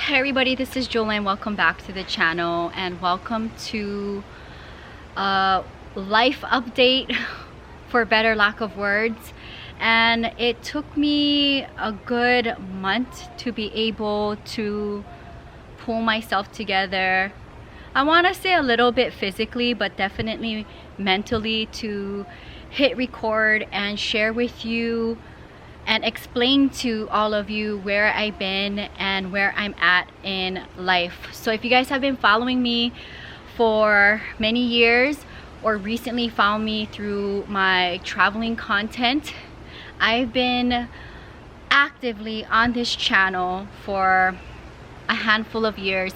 Hi everybody, this is Jolene. Welcome back to the channel and welcome to a life update for better lack of words. And it took me a good month to be able to pull myself together. I want to say a little bit physically, but definitely mentally, to hit record and share with you and explain to all of you where I've been and where I'm at in life. So if you guys have been following me for many years or recently found me through my traveling content, I've been actively on this channel for a handful of years,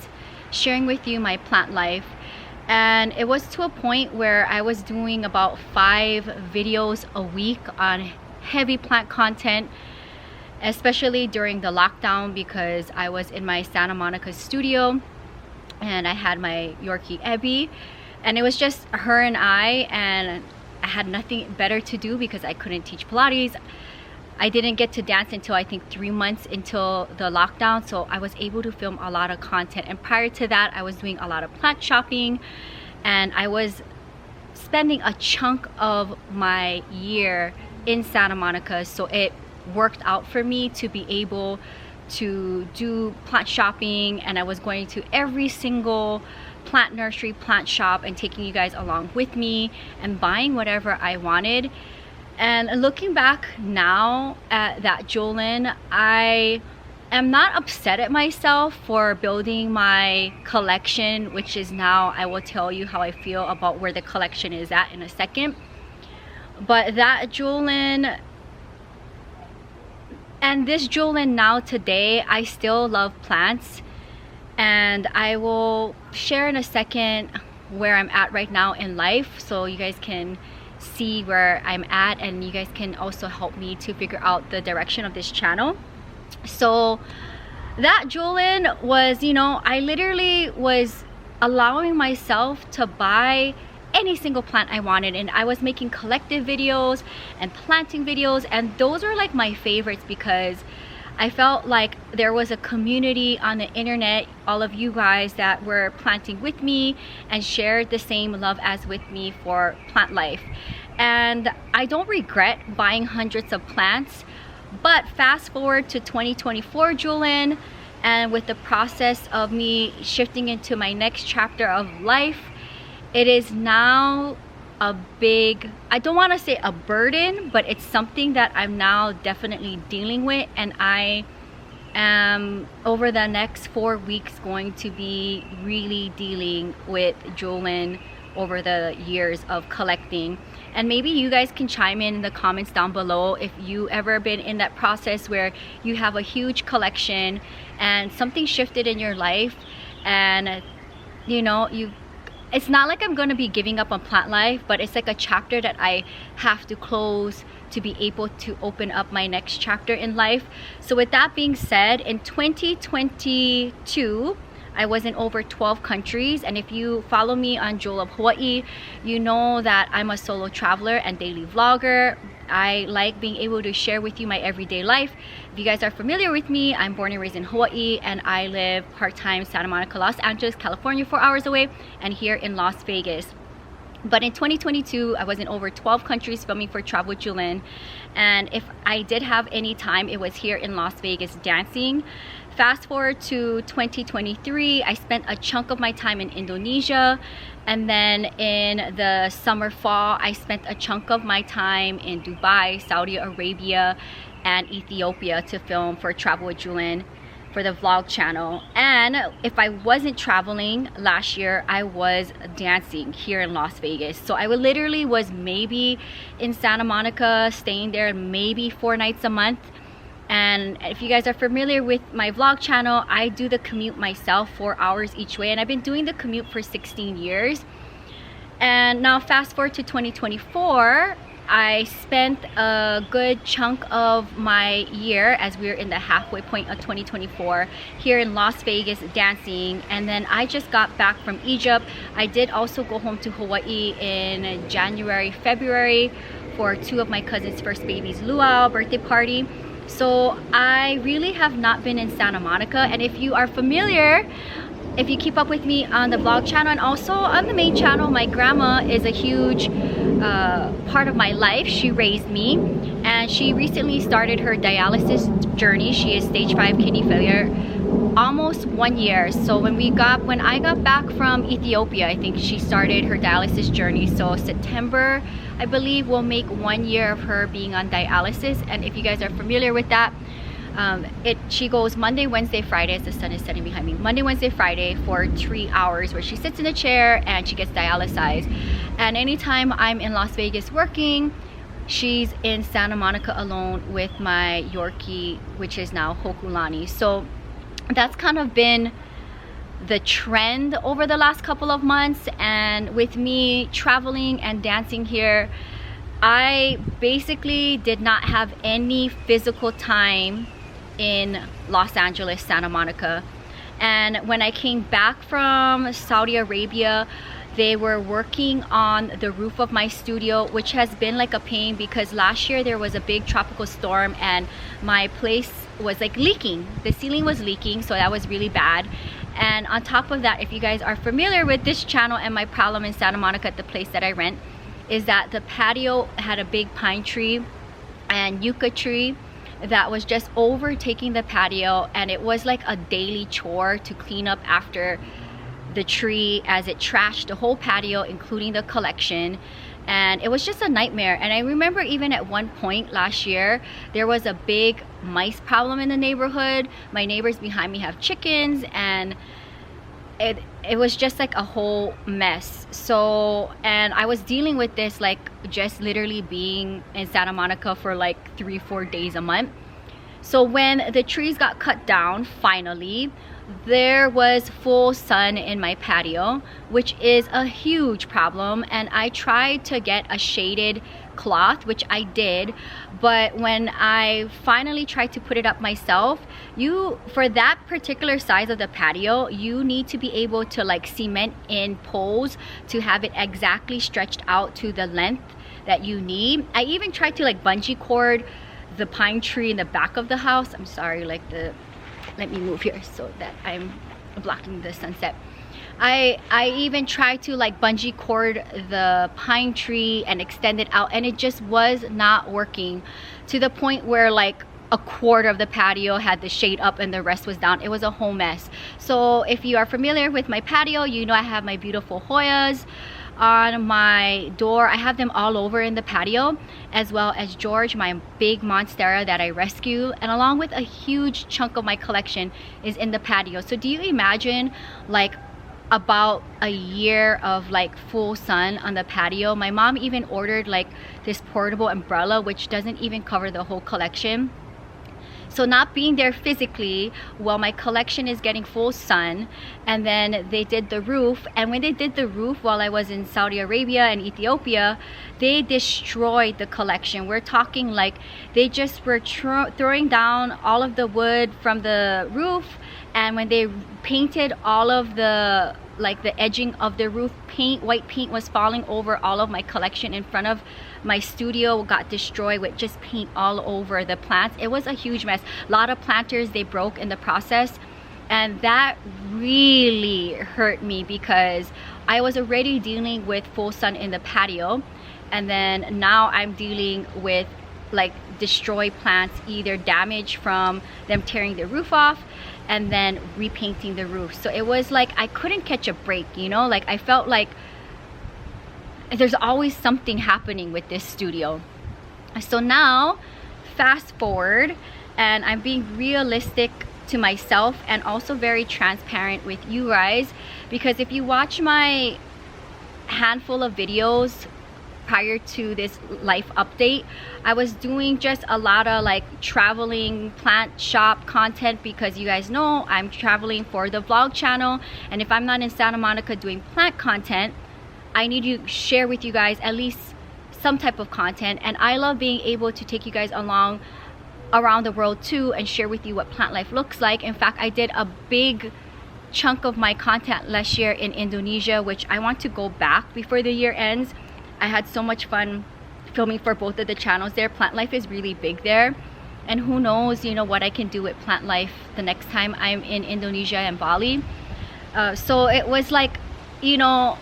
sharing with you my plant life. And it was to a point where I was doing about 5 videos a week on heavy plant content, especially during the lockdown, because I was in my Santa Monica studio and I had my Yorkie Ebby, and it was just her and I had nothing better to do because I couldn't teach Pilates. I didn't get to dance until I think 3 months until the lockdown, so I was able to film a lot of content. And prior to that, I was doing a lot of plant shopping, and I was spending a chunk of my year in Santa Monica, so it worked out for me to be able to do plant shopping. And I was going to every single plant nursery, plant shop, and taking you guys along with me and buying whatever I wanted. And looking back now at that Jolene, I am not upset at myself for building my collection, which is now, I will tell you how I feel about where the collection is at in a second. But that Jolene and this Jolene now today, I still love plants, and I will share in a second where I'm at right now in life, so you guys can see where I'm at, and you guys can also help me to figure out the direction of this channel. So that Jolene was, you know, I literally was allowing myself to buy any single plant I wanted, and I was making collective videos and planting videos, and those are like my favorites because I felt like there was a community on the internet, all of you guys that were planting with me and shared the same love as with me for plant life. And I don't regret buying hundreds of plants. But fast forward to 2024 Jolene, and with the process of me shifting into my next chapter of life, it is now a big, I don't want to say a burden, but it's something that I'm now definitely dealing with. And I am over the next 4 weeks going to be really dealing with Jolene over the years of collecting. And maybe you guys can chime in the comments down below if you ever been in that process where you have a huge collection and something shifted in your life, and you know, it's not like I'm gonna be giving up on plant life, but it's like a chapter that I have to close to be able to open up my next chapter in life. So with that being said, in 2022 I was in over 12 countries, and if you follow me on Jewel of Hawaii, you know that I'm a solo traveler and daily vlogger. I like being able to share with you my everyday life. If you guys are familiar with me, I'm born and raised in Hawaii, and I live part-time Santa Monica, Los Angeles, California, 4 hours away, and here in Las Vegas. But in 2022, I was in over 12 countries filming for Travel with Jolene. And if I did have any time, it was here in Las Vegas dancing. Fast forward to 2023, I spent a chunk of my time in Indonesia. And then in the summer, fall, I spent a chunk of my time in Dubai, Saudi Arabia, and Ethiopia to film for Travel with Jolene for the vlog channel. And if I wasn't traveling last year, I was dancing here in Las Vegas. So I literally was maybe in Santa Monica, staying there maybe 4 nights a month. And if you guys are familiar with my vlog channel, I do the commute myself, 4 hours each way, and I've been doing the commute for 16 years. And now fast forward to 2024, I spent a good chunk of my year, as we're in the halfway point of 2024, here in Las Vegas dancing. And then I just got back from Egypt. I did also go home to Hawaii in January, February for 2 of my cousins' first baby's luau birthday party. So I really have not been in Santa Monica, and if you are familiar, if you keep up with me on the vlog channel and also on the main channel, my grandma is a huge part of my life. She raised me, and she recently started her dialysis journey. She is stage 5 kidney failure, almost 1 year. So when I got back from Ethiopia, I think she started her dialysis journey. So September, I believe, will make 1 year of her being on dialysis. And if you guys are familiar with that, she goes Monday, Wednesday, Friday, as the sun is setting behind me, Monday, Wednesday, Friday for 3 hours, where she sits in a chair and she gets dialyzed. And anytime I'm in Las Vegas working, she's in Santa Monica alone with my Yorkie, which is now Hokulani. So that's kind of been the trend over the last couple of months. And with me traveling and dancing here, I basically did not have any physical time in Los Angeles, Santa Monica. And when I came back from Saudi Arabia, they were working on the roof of my studio, which has been like a pain because last year there was a big tropical storm and my place was like leaking. The ceiling was leaking, so that was really bad. And on top of that, if you guys are familiar with this channel and my problem in Santa Monica at the place that I rent, is that the patio had a big pine tree and yucca tree that was just overtaking the patio, and it was like a daily chore to clean up after the tree as it trashed the whole patio, including the collection. And it was just a nightmare. And I remember even at one point last year, there was a big mice problem in the neighborhood. My neighbors behind me have chickens, and it was just like a whole mess. So, and I was dealing with this like just literally being in Santa Monica for like 3-4 days a month. So when the trees got cut down, finally, there was full sun in my patio, which is a huge problem. And I tried to get a shaded cloth, which I did, but when I finally tried to put it up myself, for that particular size of the patio, you need to be able to like cement in poles to have it exactly stretched out to the length that you need. I even tried to like bungee cord the pine tree in the back of the house. I'm sorry, like let me move here so that I'm blocking the sunset. I even tried to like bungee cord the pine tree and extend it out, and it just was not working, to the point where like a quarter of the patio had the shade up and the rest was down. It was a whole mess. So if you are familiar with my patio, you know I have my beautiful Hoyas on my door. I have them all over in the patio, as well as George, my big monstera that I rescue, and along with a huge chunk of my collection is in the patio. So do you imagine like about a year of like full sun on the patio? My mom even ordered like this portable umbrella, which doesn't even cover the whole collection. So not being there physically while my collection is getting full sun, and then they did the roof, and when they did the roof while I was in Saudi Arabia and Ethiopia, they destroyed the collection. We're talking like they just were throwing down all of the wood from the roof, and when they painted all of the like the edging of the roof, white paint was falling over all of my collection in front of my studio, got destroyed with just paint all over the plants. It was a huge mess. A lot of planters, they broke in the process, and that really hurt me because I was already dealing with full sun in the patio, and then now I'm dealing with like destroyed plants, either damage from them tearing the roof off and then repainting the roof. So it was like I couldn't catch a break, you know, like I felt like there's always something happening with this studio. So now fast forward, and I'm being realistic to myself and also very transparent with you guys, because if you watch my handful of videos prior to this life update, I was doing just a lot of like traveling plant shop content, because you guys know I'm traveling for the vlog channel, and if I'm not in Santa Monica doing plant content, I need to share with you guys at least some type of content. And I love being able to take you guys along around the world too and share with you what plant life looks like. In fact, I did a big chunk of my content last year in Indonesia, which I want to go back before the year ends. I had so much fun filming for both of the channels there. Plant life is really big there. and who knows, you know, what I can do with plant life the next time I'm in Indonesia and Bali. So it was like, you know,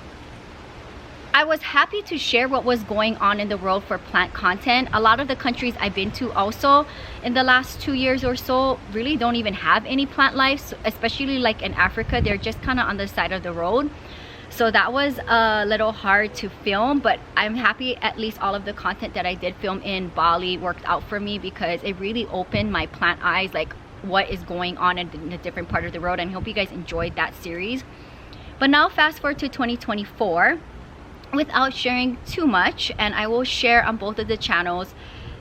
I was happy to share what was going on in the world for plant content. A lot of the countries I've been to also in the last 2 years or so really don't even have any plant life, especially like in Africa. They're just kind of on the side of the road. So that was a little hard to film, but I'm happy at least all of the content that I did film in Bali worked out for me, because it really opened my plant eyes, like what is going on in a different part of the world. And I hope you guys enjoyed that series. But now fast forward to 2024. Without sharing too much, and I will share on both of the channels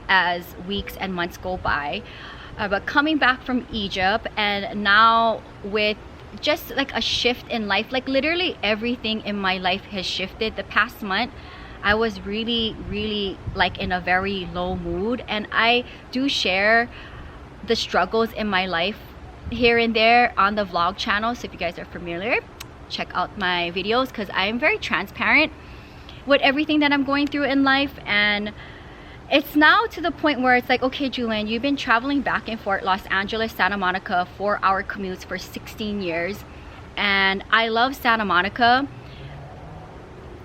as weeks and months go by, but coming back from Egypt, and now with just like a shift in life, like literally everything in my life has shifted. The past month I was really like in a very low mood, and I do share the struggles in my life here and there on the vlog channel. So if you guys are familiar, check out my videos, because I am very transparent with everything that I'm going through in life. And it's now to the point where it's like, okay, Julian, you've been traveling back and forth Los Angeles, Santa Monica, 4-hour commutes for 16 years, and I love Santa Monica,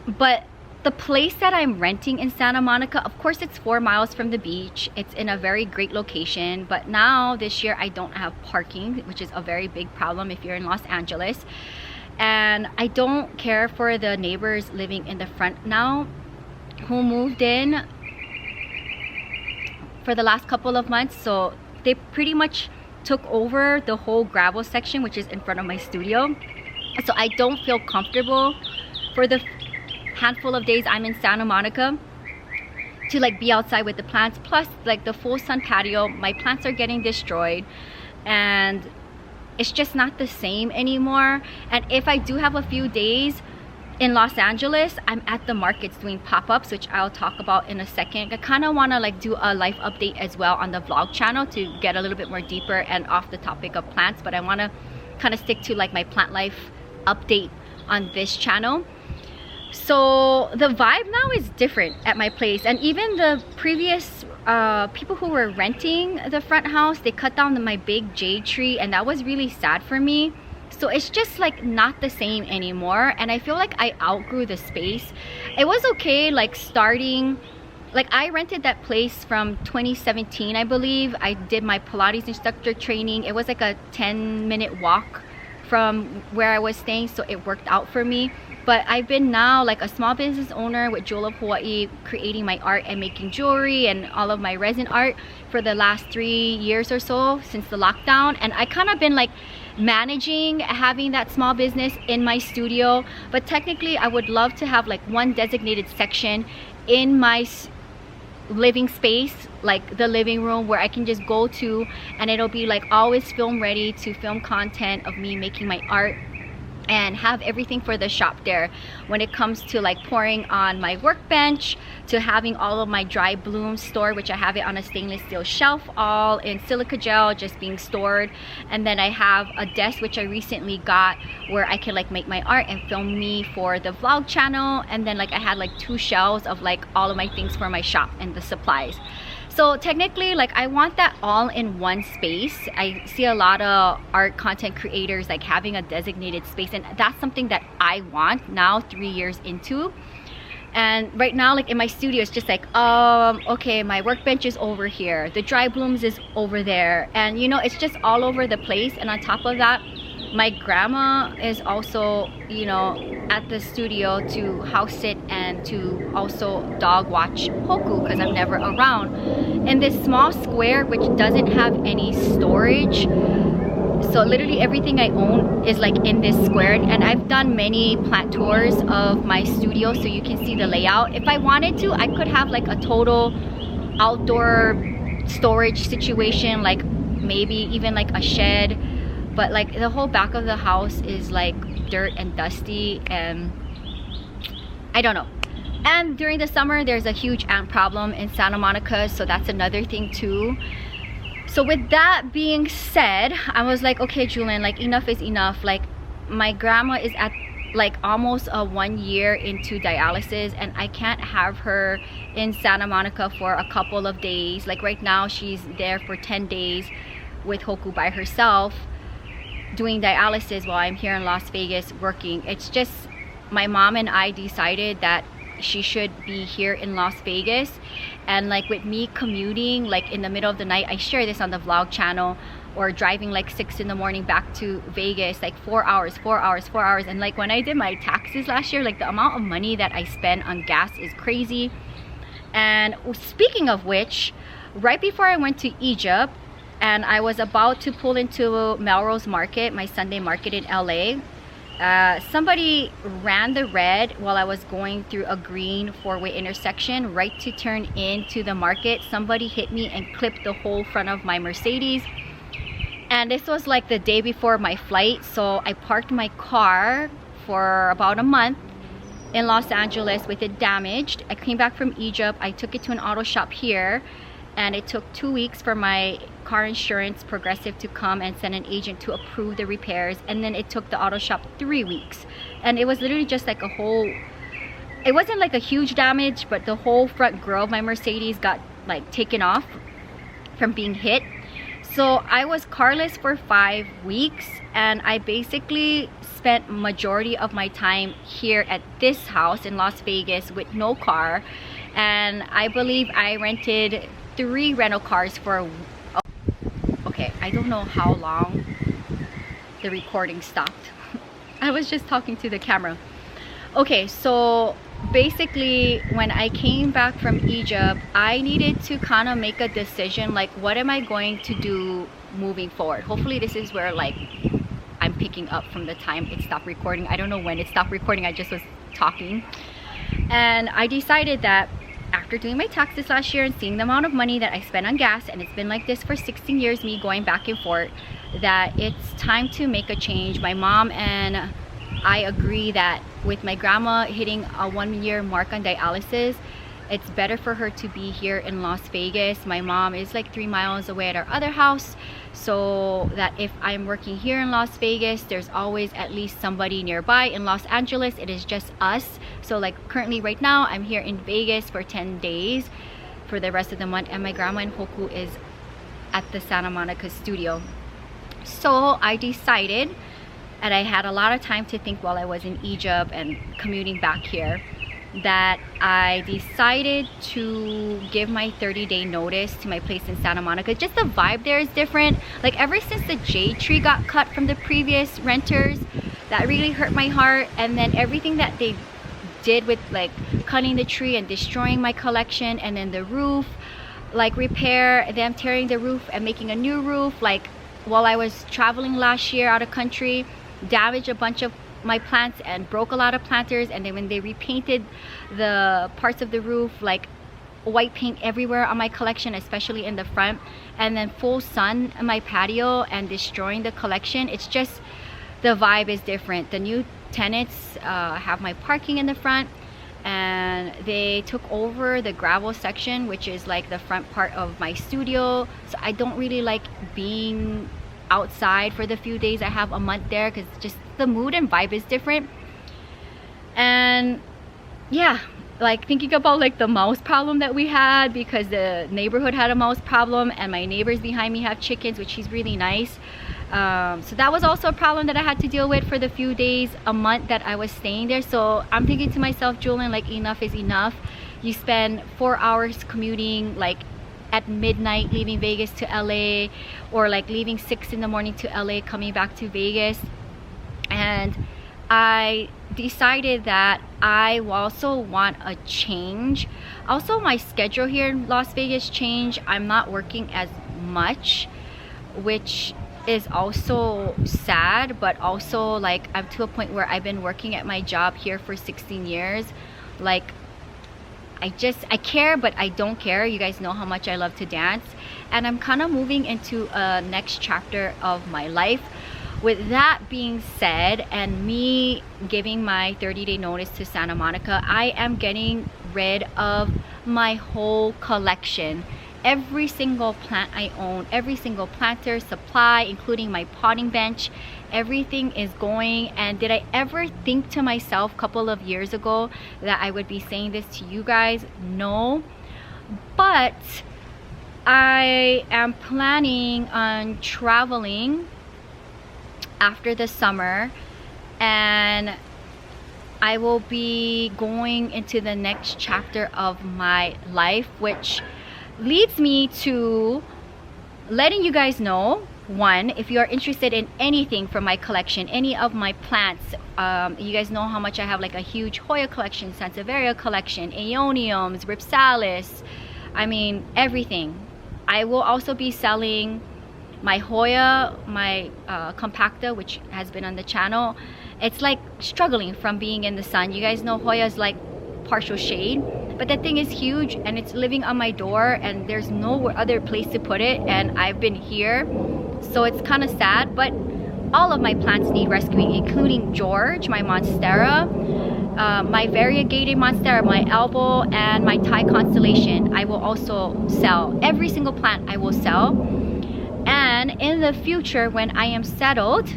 but the place that I'm renting in Santa Monica, of course it's 4 miles from the beach, it's in a very great location, but now this year I don't have parking, which is a very big problem if you're in Los Angeles. And I don't care for the neighbors living in the front now, who moved in for the last couple of months. So they pretty much took over the whole gravel section, which is in front of my studio. So I don't feel comfortable for the handful of days I'm in Santa Monica to like be outside with the plants. Plus like the full sun patio, my plants are getting destroyed, and it's just not the same anymore. And if I do have a few days in Los Angeles, I'm at the markets doing pop-ups, which I'll talk about in a second. I kind of want to like do a life update as well on the vlog channel to get a little bit more deeper and off the topic of plants, but I want to kind of stick to like my plant life update on this channel. So the vibe now is different at my place, and even the previous people who were renting the front house, they cut down my big jade tree, and that was really sad for me. So it's just like not the same anymore, and I feel like I outgrew the space. It was okay like starting, like I rented that place from 2017, I believe. I did my Pilates instructor training. It was like a 10-minute walk from where I was staying, so it worked out for me. But I've been now like a small business owner with Jewel of Hawaii, creating my art and making jewelry and all of my resin art for the last 3 years or so since the lockdown. And I kind of been like managing having that small business in my studio, but technically I would love to have like one designated section in my living space, like the living room, where I can just go to, and it'll be like always film ready to film content of me making my art, and have everything for the shop there, when it comes to like pouring on my workbench, to having all of my dry blooms stored, which I have it on a stainless steel shelf all in silica gel just being stored. And then I have a desk which I recently got where I can like make my art and film me for the vlog channel. And then like I had like 2 shelves of like all of my things for my shop and the supplies. So technically, like I want that all in one space. I see a lot of art content creators like having a designated space, and that's something that I want now 3 years into. And right now, like in my studio, it's just like, okay, my workbench is over here, the dry blooms is over there, and you know, it's just all over the place. And on top of that, my grandma is also, you know, at the studio to house sit and to also dog watch Hoku, because I'm never around. In this small square which doesn't have any storage, so literally everything I own is like in this square. And I've done many plant tours of my studio, so you can see the layout. If I wanted to, I could have like a total outdoor storage situation, like maybe even like a shed, but like the whole back of the house is like dirt and dusty, and I don't know. And during the summer there's a huge ant problem in Santa Monica, so that's another thing too. So with that being said, I was like, okay, Julian, like enough is enough. Like my grandma is at like almost 1 year into dialysis, and I can't have her in Santa Monica for a couple of days. Like right now she's there for 10 days with Hoku by herself doing dialysis while I'm here in Las Vegas working. It's just my mom and I decided that she should be here in Las Vegas. And like with me commuting like in the middle of the night, I share this on the vlog channel, or driving like 6 in the morning back to Vegas, like 4 hours. And like when I did my taxes last year, like the amount of money that I spend on gas is crazy. And speaking of which, right before I went to Egypt and I was about to pull into Melrose Market, my Sunday market in LA, somebody ran the red while I was going through a green four-way intersection right to turn into the market. Somebody hit me and clipped the whole front of my Mercedes. And this was like the day before my flight, so I parked my car for about a month in Los Angeles with it damaged. I came back from Egypt, I took it to an auto shop here, and it took 2 weeks for my car insurance Progressive to come and send an agent to approve the repairs, and then it took the auto shop 3 weeks. And it was literally just like a whole, it wasn't like a huge damage, but the whole front grille of my Mercedes got like taken off from being hit. So I was carless for 5 weeks, and I basically spent majority of my time here at this house in Las Vegas with no car. And I believe I rented 3 rental cars for, okay, I don't know how long the recording stopped. I was just talking to the camera. Okay, so basically when I came back from Egypt, I needed to kind of make a decision, like what am I going to do moving forward. Hopefully this is where like I'm picking up from the time it stopped recording. I don't know when it stopped recording, I just was talking. And I decided that after doing my taxes last year and seeing the amount of money that I spent on gas, and it's been like this for 16 years, me going back and forth, that it's time to make a change. My mom and I agree that with my grandma hitting a 1 year mark on dialysis, it's better for her to be here in Las Vegas. My mom is like 3 miles away at our other house, so that if I'm working here in Las Vegas, there's always at least somebody nearby. In Los Angeles, it is just us. So like currently right now, I'm here in Vegas for 10 days for the rest of the month, and my grandma in Hoku is at the Santa Monica studio. So I decided, and I had a lot of time to think while I was in Egypt and commuting back here, that I decided to give my 30-day notice to my place in Santa Monica. Just the vibe there is different. Like ever since the jade tree got cut from the previous renters, that really hurt my heart. And then everything that they did with like cutting the tree and destroying my collection, and then the roof like repair, them tearing the roof and making a new roof, like while I was traveling last year out of country, damaged a bunch of my plants and broke a lot of planters. And then when they repainted the parts of the roof, like white paint everywhere on my collection, especially in the front, and then full sun in my patio and destroying the collection, it's just the vibe is different. The new tenants have my parking in the front, and they took over the gravel section, which is like the front part of my studio. So I don't really like being outside for the few days I have a month there, because just the mood and vibe is different. And yeah, like thinking about like the mouse problem that we had, because the neighborhood had a mouse problem, and my neighbors behind me have chickens, which is really nice. So that was also a problem that I had to deal with for the few days a month that I was staying there. So I'm thinking to myself, Julian, like enough is enough. You spend 4 hours commuting like at midnight leaving Vegas to LA, or like leaving 6 in the morning to LA coming back to Vegas. And I decided that I also want a change. Also, my schedule here in Las Vegas changed. I'm not working as much, which is also sad, but also like I'm to a point where I've been working at my job here for 16 years. Like I care, but I don't care. You guys know how much I love to dance, and I'm kind of moving into a next chapter of my life. With that being said, and me giving my 30-day notice to Santa Monica, I am getting rid of my whole collection. every single plant I own, every single planter, supply, including my potting bench, everything is going. And did I ever think to myself a couple of years ago that I would be saying this to you guys? No. But I am planning on traveling after the summer, and I will be going into the next chapter of my life, which leads me to letting you guys know, one, if you are interested in anything from my collection, any of my plants, you guys know how much I have, like a huge Hoya collection, Sansevieria collection, Aeoniums, Ripsalis, I mean everything. I will also be selling my Hoya, my compacta, which has been on the channel. It's like struggling from being in the sun. You guys know Hoya is like partial shade, but that thing is huge and it's living on my door and there's no other place to put it, and I've been here, so it's kind of sad. But all of my plants need rescuing, including George, my Monstera, my variegated Monstera, my Elbow, and my Thai Constellation. I will also sell. Every single plant I will sell. And in the future, when I am settled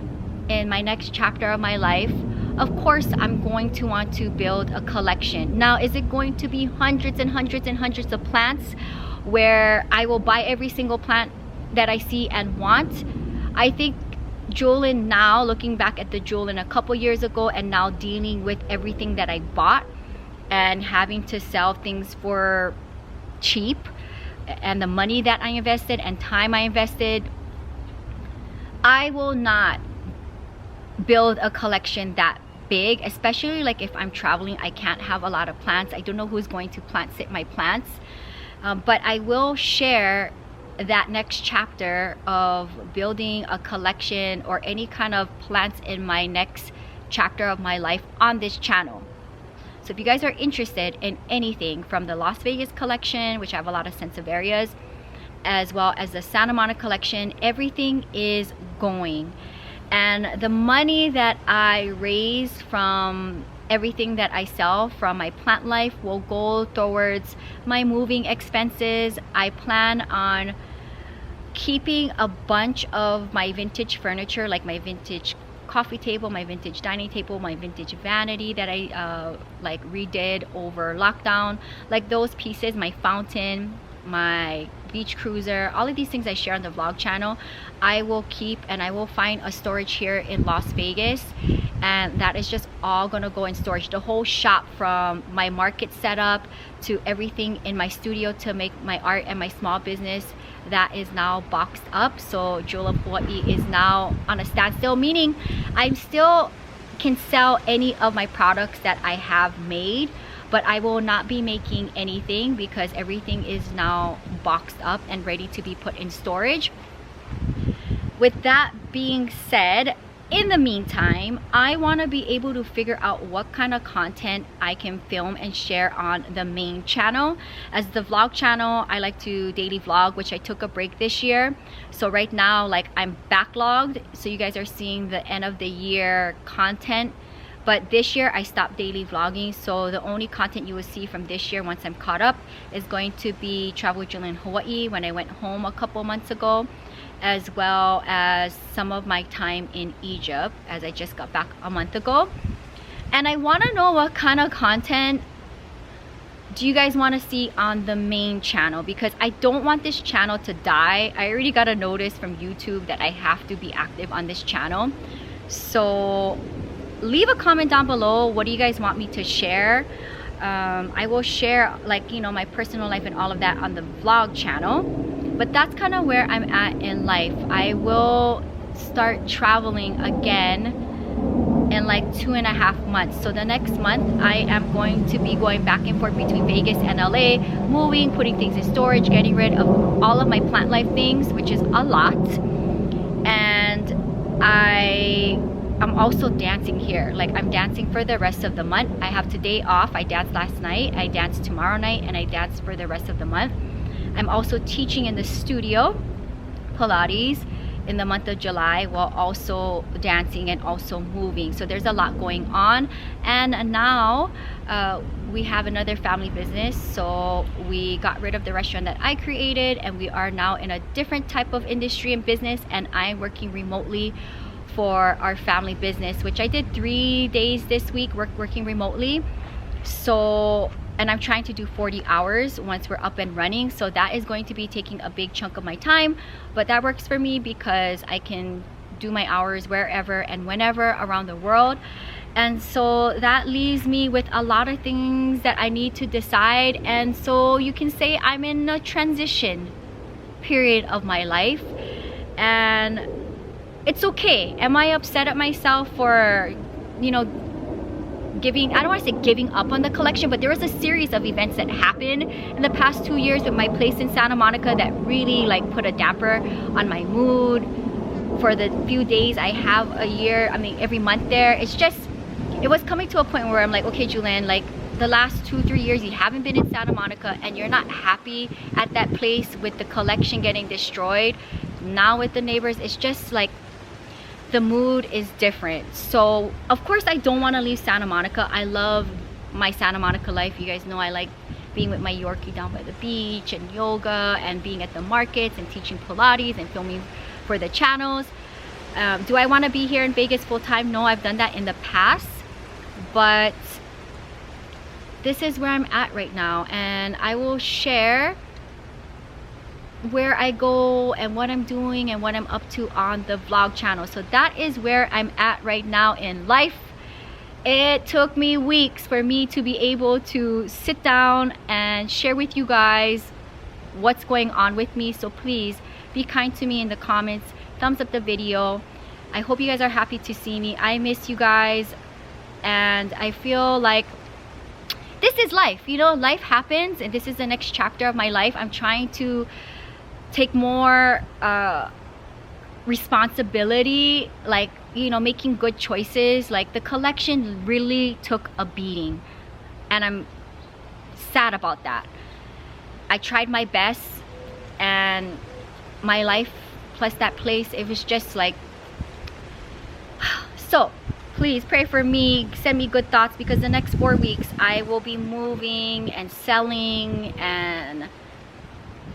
in my next chapter of my life, of course I'm going to want to build a collection. Now, is it going to be hundreds and hundreds and hundreds of plants where I will buy every single plant that I see and want? I think Julin now, looking back at the Julin a couple years ago and now dealing with everything that I bought and having to sell things for cheap, and the money that I invested and time I invested, I will not build a collection that big, especially like if I'm traveling. I can't have a lot of plants. I don't know who's going to plant sit my plants, but I will share that next chapter of building a collection or any kind of plants in my next chapter of my life on this channel. So if you guys are interested in anything from the Las Vegas collection, which I have a lot of Sansevierias, as well as the Santa Monica collection, everything is going. And the money that I raise from everything that I sell from my plant life will go towards my moving expenses. I plan on keeping a bunch of my vintage furniture, like my vintage coffee table, my vintage dining table, my vintage vanity that I like redid over lockdown, like those pieces, my fountain, my beach cruiser, all of these things I share on the vlog channel, I will keep, and I will find a storage here in Las Vegas, and that is just all gonna go in storage. The whole shop, from my market setup to everything in my studio to make my art and my small business, that is now boxed up. So Jewel of Hawaii is now on a standstill, meaning I still can sell any of my products that I have made, but I will not be making anything because everything is now boxed up and ready to be put in storage. With that being said, in the meantime, I want to be able to figure out what kind of content I can film and share on the main channel. As the vlog channel, I like to daily vlog, which I took a break this year. So right now, like, I'm backlogged, so you guys are seeing the end of the year content. But this year I stopped daily vlogging, so the only content you will see from this year once I'm caught up is going to be Travel with Julin in Hawaii when I went home a couple months ago, as well as some of my time in Egypt as I just got back a month ago. And I want to know what kind of content do you guys want to see on the main channel, because I don't want this channel to die. I already got a notice from YouTube that I have to be active on this channel. So leave a comment down below. What do you guys want me to share? I will share, like, you know, my personal life and all of that on the vlog channel, but that's kind of where I'm at in life. I will start traveling again in like 2.5 months. So the next month I am going to be going back and forth between Vegas and LA, moving, putting things in storage, getting rid of all of my plant life things, which is a lot. And I'm also dancing here. Like, I'm dancing for the rest of the month. I have today off. I danced last night, I danced tomorrow night, and I dance for the rest of the month. I'm also teaching in the studio Pilates in the month of July while also dancing and also moving. So there's a lot going on. And now we have another family business. So we got rid of the restaurant that I created, and we are now in a different type of industry and business, and I'm working remotely for our family business, which I did 3 days this week working remotely. So, and I'm trying to do 40 hours once we're up and running. So that is going to be taking a big chunk of my time, but that works for me because I can do my hours wherever and whenever around the world. And so that leaves me with a lot of things that I need to decide. And so you can say I'm in a transition period of my life, and it's okay. Am I upset at myself for, you know, giving, I don't want to say giving up on the collection, but there was a series of events that happened in the past 2 years with my place in Santa Monica that really like put a damper on my mood. For the few days I have a year, I mean every month there, it's just, it was coming to a point where I'm like, okay Julian, like the last 2-3 years you haven't been in Santa Monica and you're not happy at that place with the collection getting destroyed. Now with the neighbors, it's just like the mood is different. So of course I don't want to leave Santa Monica. I love my Santa Monica life. You guys know I like being with my Yorkie down by the beach and yoga and being at the markets and teaching Pilates and filming for the channels. Do I want to be here in Vegas full time? No, I've done that in the past, but this is where I'm at right now, and I will share where I go and what I'm doing and what I'm up to on the vlog channel. So that is where I'm at right now in life. It took me weeks for me to be able to sit down and share with you guys what's going on with me. So please be kind to me in the comments, thumbs up the video. I hope you guys are happy to see me. I miss you guys, and I feel like this is life, you know, life happens, and this is the next chapter of my life. I'm trying to take more responsibility, like, you know, making good choices. Like the collection really took a beating, and I'm sad about that. I tried my best, and my life plus that place, it was just like, so please pray for me, send me good thoughts, because the next 4 weeks I will be moving and selling and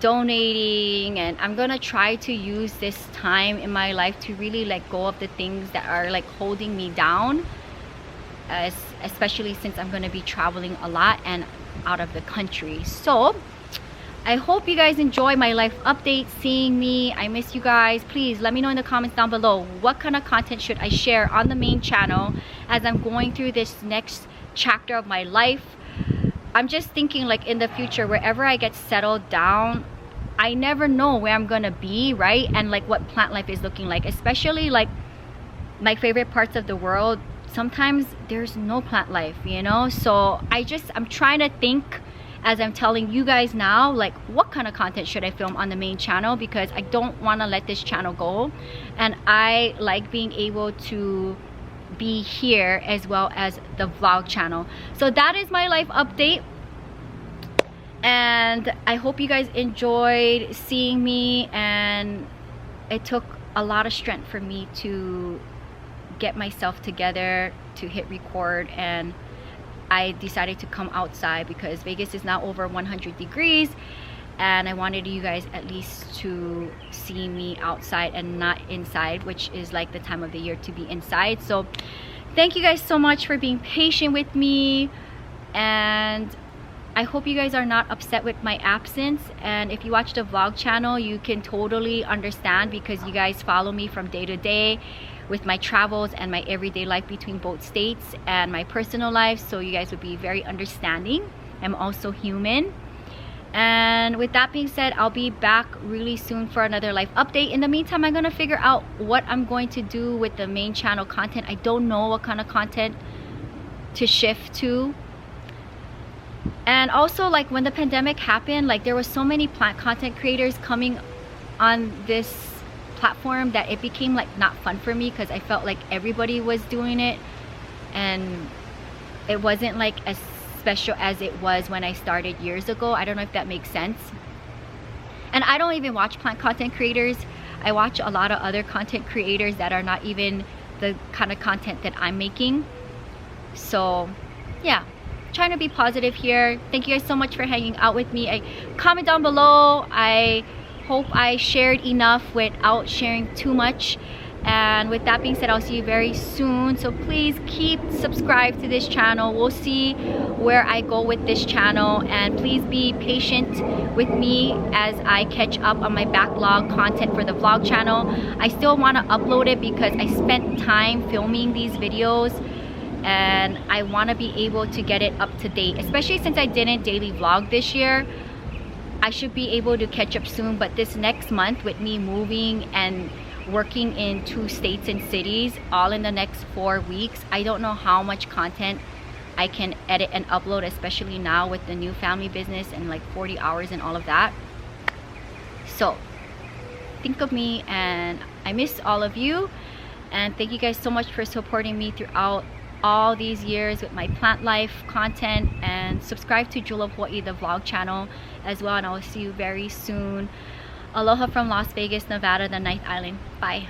donating, and I'm gonna try to use this time in my life to really let go of the things that are like holding me down, especially since I'm gonna be traveling a lot and out of the country. So I hope you guys enjoy my life update, seeing me. I miss you guys. Please let me know in the comments down below what kind of content should I share on the main channel as I'm going through this next chapter of my life. I'm just thinking, like, in the future, wherever I get settled down, I never know where I'm gonna be, right? And like what plant life is looking like, especially like my favorite parts of the world. Sometimes there's no plant life, you know? So I'm trying to think as I'm telling you guys now, like, what kind of content should I film on the main channel, because I don't want to let this channel go, and I like being able to be here as well as the vlog channel. So that is my life update, and I hope you guys enjoyed seeing me. And it took a lot of strength for me to get myself together to hit record, and I decided to come outside because Vegas is now over 100 degrees, and I wanted you guys at least to see me outside and not inside, which is like the time of the year to be inside. So thank you guys so much for being patient with me, and I hope you guys are not upset with my absence. And if you watch the vlog channel, you can totally understand, because you guys follow me from day to day with my travels and my everyday life between both states and my personal life. So you guys would be very understanding. I'm also human. And with that being said, I'll be back really soon for another life update. In the meantime, I'm gonna figure out what I'm going to do with the main channel content. I don't know what kind of content to shift to. And also, like, when the pandemic happened, like, there was so many plant content creators coming on this platform that it became like not fun for me, because I felt like everybody was doing it and it wasn't like as special as it was when I started years ago. I don't know if that makes sense. And I don't even watch plant content creators. I watch a lot of other content creators that are not even the kind of content that I'm making. So yeah, trying to be positive here. Thank you guys so much for hanging out with me. Comment down below. I hope I shared enough without sharing too much. And with that being said, I'll see you very soon. So please keep subscribed to this channel. We'll see where I go with this channel, and please be patient with me as I catch up on my backlog content for the vlog channel. I still want to upload it because I spent time filming these videos and I want to be able to get it up to date, especially since I didn't daily vlog this year. I should be able to catch up soon, but this next month with me moving and working in 2 states and cities all in the next 4 weeks, I don't know how much content I can edit and upload, especially now with the new family business and like 40 hours and all of that. So think of me, and I miss all of you, and thank you guys so much for supporting me throughout all these years with my plant life content. And subscribe to Jewel of Hawaii, the vlog channel as well, and I will see you very soon. Aloha from Las Vegas, Nevada, the 9th island. Bye.